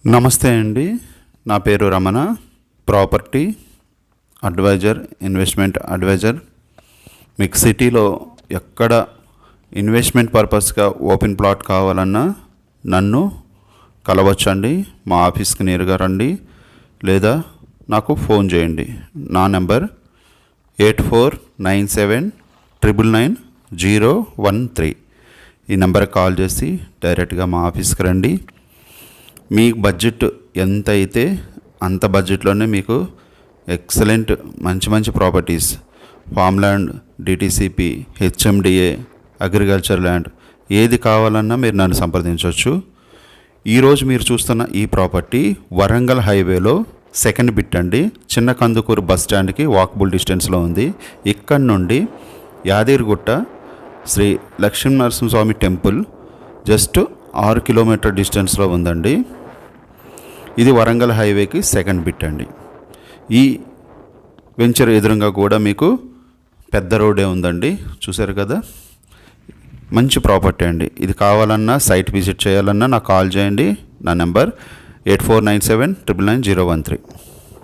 నమస్తే అండి. నా పేరు Ramana, property adviser, investment adviser. మీకు సిటీలో ఎక్కడ ఇన్వెస్ట్మెంట్ పర్పస్గా ఓపెన్ ప్లాట్ కావాలన్నా నన్ను కలవచ్చండి. మా ఆఫీస్కి నేరుగా రండి లేదా నాకు ఫోన్ చేయండి. నా నెంబర్ 8497999013. ఈ నెంబర్కి కాల్ చేసి డైరెక్ట్గా మా ఆఫీస్కి రండి. మీ బడ్జెట్ ఎంత అయితే అంత బడ్జెట్లోనే మీకు ఎక్సలెంట్ మంచి properties, farm land, DTCP, HMDA, agriculture land ఏది కావాలన్నా మీరు నన్ను సంప్రదించవచ్చు. ఈరోజు మీరు చూస్తున్న ఈ ప్రాపర్టీ వరంగల్ హైవేలో సెకండ్ బిట్ అండి. చిన్న కందుకూరు బస్ స్టాండ్కి వాకబుల్ డిస్టెన్స్లో ఉంది. ఇక్కడ నుండి Yadagirigutta Shri Lakshminarasimhaswamy temple just 6 kilometre డిస్టెన్స్లో ఉందండి. ఇది వరంగల్ హైవేకి సెకండ్ బిట్ అండి. ఈ వెంచర్ ఎదురుగా కూడా మీకు పెద్ద రోడ్డే ఉందండి, చూసారు కదా. మంచి ప్రాపర్టీ అండి. ఇది కావాలన్నా సైట్ విజిట్ చేయాలన్నా నాకు కాల్ చేయండి. నా నెంబర్ 8497999013.